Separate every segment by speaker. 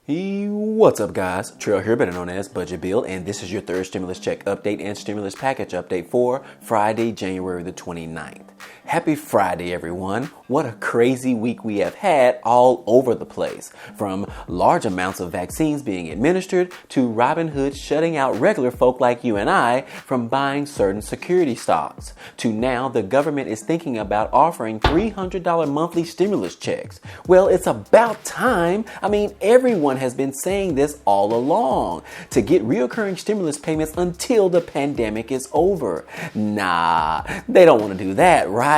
Speaker 1: What's up, guys? Trail here, better known as Budget Bill, and this is your third stimulus check update and stimulus package update for Friday, January the 29th. Happy Friday, everyone. What a crazy week we have had all over the place. From large amounts of vaccines being administered to Robinhood shutting out regular folk like you and I from buying certain security stocks, to now the government is thinking about offering $300 monthly stimulus checks. Well, it's about time. I mean, everyone has been saying this all along, to get reoccurring stimulus payments until the pandemic is over. Nah, they don't want to do that, right?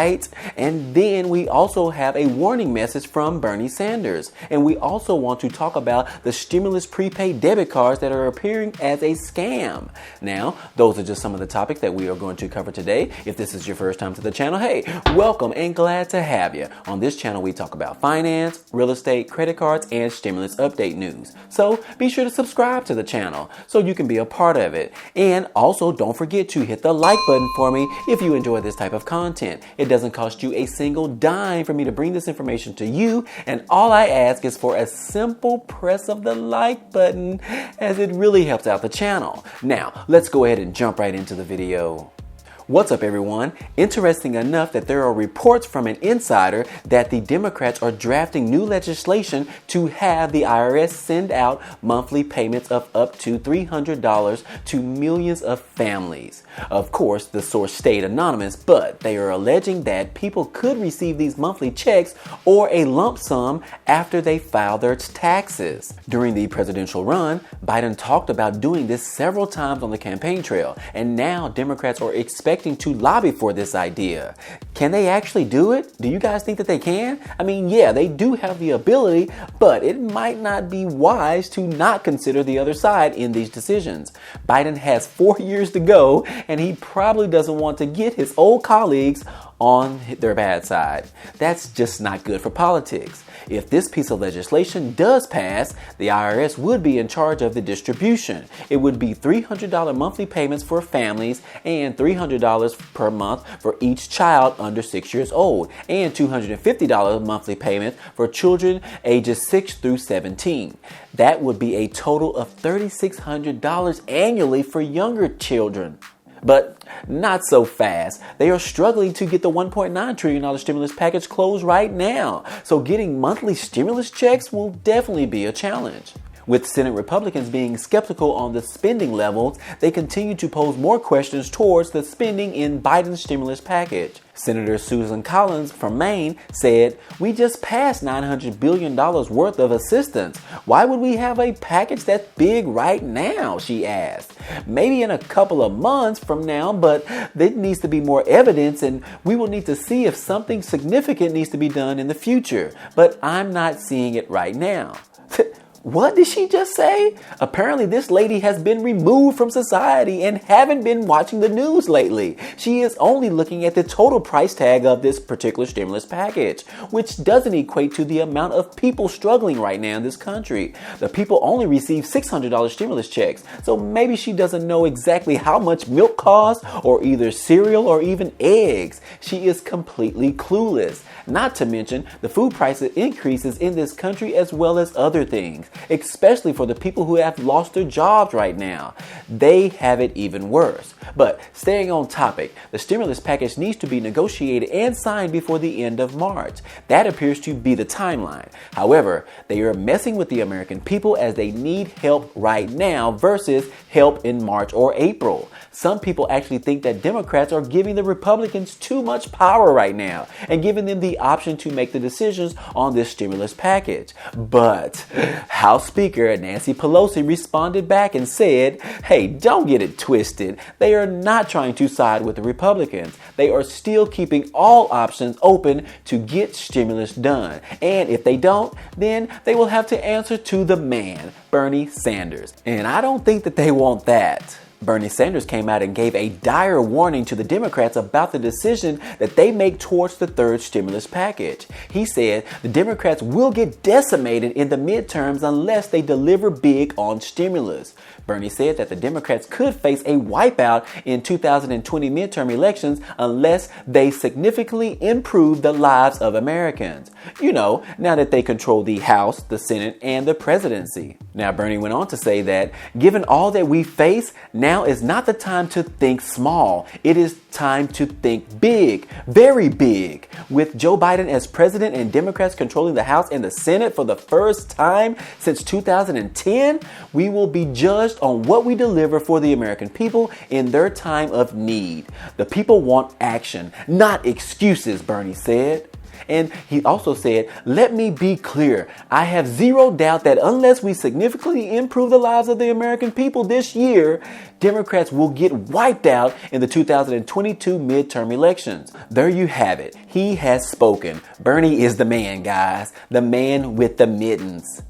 Speaker 1: And then we also have a warning message from Bernie Sanders. And we also want to talk about the Stimulus Prepaid Debit Cards that are appearing as a scam. Now, those are just some of the topics that we are going to cover today. If this is your first time to the channel, hey, welcome and glad to have you. On this channel, we talk about finance, real estate, credit cards, and stimulus update news. So be sure to subscribe to the channel so you can be a part of it. And also don't forget to hit the like button for me if you enjoy this type of content. It doesn't cost you a single dime for me to bring this information to you, and all I ask is for a simple press of the like button, as it really helps out the channel. Now, let's go ahead and jump right into the video. What's up, everyone? Interesting enough that there are reports from an insider that the Democrats are drafting new legislation to have the IRS send out monthly payments of up to $300 to millions of families. Of course, the source stayed anonymous, but they are alleging that people could receive these monthly checks or a lump sum after they file their taxes. During the presidential run, Biden talked about doing this several times on the campaign trail, and now Democrats are expecting to lobby for this idea. Can they actually do it? Do you guys think that they can? I mean, yeah, they do have the ability, but it might not be wise to not consider the other side in these decisions. Biden has 4 years to go, and he probably doesn't want to get his old colleagues on their bad side. That's just not good for politics. If this piece of legislation does pass, the IRS would be in charge of the distribution. It would be $300 monthly payments for families and $300 per month for each child under 6 years old, and $250 monthly payments for children ages 6 through 17. That would be a total of $3,600 annually for younger children. But not so fast. They are struggling to get the $1.9 trillion stimulus package closed right now. So getting monthly stimulus checks will definitely be a challenge. With Senate Republicans being skeptical on the spending levels, they continue to pose more questions towards the spending in Biden's stimulus package. Senator Susan Collins from Maine said, "We just passed $900 billion worth of assistance. Why would we have a package that's big right now?" she asked. "Maybe in a couple of months from now, but there needs to be more evidence, and we will need to see if something significant needs to be done in the future. But I'm not seeing it right now." What did she just say? Apparently this lady has been removed from society and haven't been watching the news lately. She is only looking at the total price tag of this particular stimulus package, which doesn't equate to the amount of people struggling right now in this country. The people only receive $600 stimulus checks, so maybe she doesn't know exactly how much milk costs, or either cereal or even eggs. She is completely clueless. Not to mention the food price increases in this country, as well as other things, especially for the people who have lost their jobs right now. They have it even worse. But staying on topic, the stimulus package needs to be negotiated and signed before the end of March. That appears to be the timeline. However, they are messing with the American people, as they need help right now versus help in March or April. Some people actually think that Democrats are giving the Republicans too much power right now and giving them the option to make the decisions on this stimulus package. But House Speaker Nancy Pelosi responded back and said, "Hey, don't get it twisted. They are not trying to side with the Republicans. They are still keeping all options open to get stimulus done. And if they don't, then they will have to answer to the man, Bernie Sanders." And I don't think that they want that. Bernie Sanders came out and gave a dire warning to the Democrats about the decision that they make towards the third stimulus package. He said the Democrats will get decimated in the midterms unless they deliver big on stimulus. Bernie said that the Democrats could face a wipeout in 2020 midterm elections unless they significantly improve the lives of Americans. You know, now that they control the House, the Senate, and the presidency. Now, Bernie went on to say that given all that we face, now is not the time to think small. It is time to think big, very big. With Joe Biden as president and Democrats controlling the House and the Senate for the first time since 2010, we will be judged on what we deliver for the American people in their time of need. The people want action, not excuses, Bernie said. And he also said, let me be clear. I have zero doubt that unless we significantly improve the lives of the American people this year, Democrats will get wiped out in the 2022 midterm elections. There you have it. He has spoken. Bernie is the man, guys. The man with the mittens.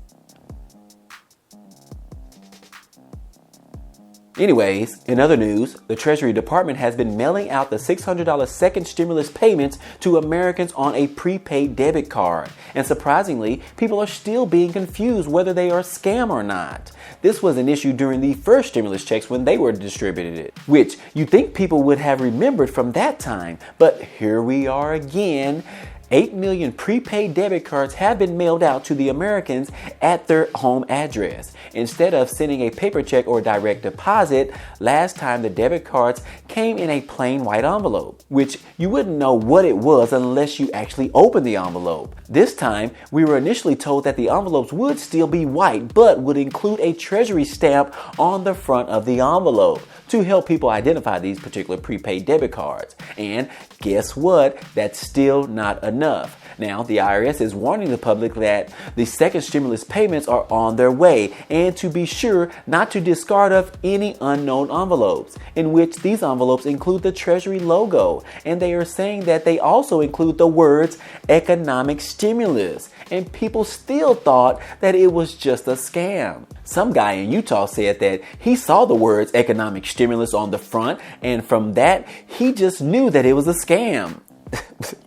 Speaker 1: Anyways, in other news, the Treasury Department has been mailing out the $600 second stimulus payments to Americans on a prepaid debit card. And surprisingly, people are still being confused whether they are a scam or not. This was an issue during the first stimulus checks when they were distributed, which you think people would have remembered from that time. But here we are again. 8 million prepaid debit cards have been mailed out to the Americans at their home address. Instead of sending a paper check or direct deposit, last time the debit cards came in a plain white envelope, which you wouldn't know what it was unless you actually opened the envelope. This time, we were initially told that the envelopes would still be white, but would include a Treasury stamp on the front of the envelope to help people identify these particular prepaid debit cards. And guess what? That's still not enough. Now, the IRS is warning the public that the second stimulus payments are on their way and to be sure not to discard of any unknown envelopes, in which these envelopes include the Treasury logo. And they are saying that they also include the words economic stimulus. And people still thought that it was just a scam. Some guy in Utah said that he saw the words economic stimulus on the front, and from that, he just knew that it was a scam.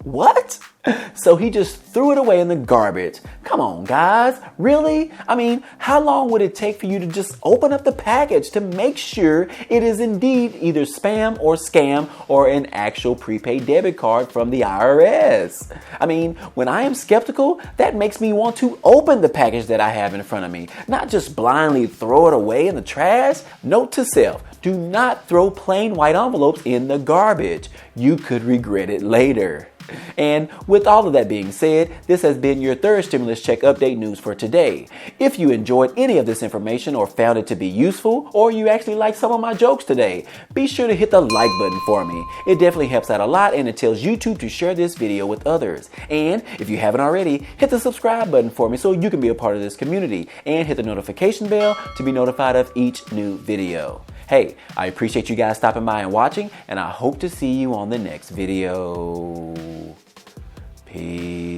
Speaker 1: What? So he just threw it away in the garbage. Come on, guys. Really? I mean, how long would it take for you to just open up the package to make sure it is indeed either spam or scam or an actual prepaid debit card from the IRS? I mean, when I am skeptical, that makes me want to open the package that I have in front of me, not just blindly throw it away in the trash. Note to self, do not throw plain white envelopes in the garbage. You could regret it later. And with all of that being said, this has been your third stimulus check update news for today. If you enjoyed any of this information or found it to be useful, or you actually like some of my jokes today, be sure to hit the like button for me. It definitely helps out a lot, and it tells YouTube to share this video with others. And if you haven't already, hit the subscribe button for me so you can be a part of this community, and hit the notification bell to be notified of each new video. Hey, I appreciate you guys stopping by and watching, and I hope to see you on the next video. Peace.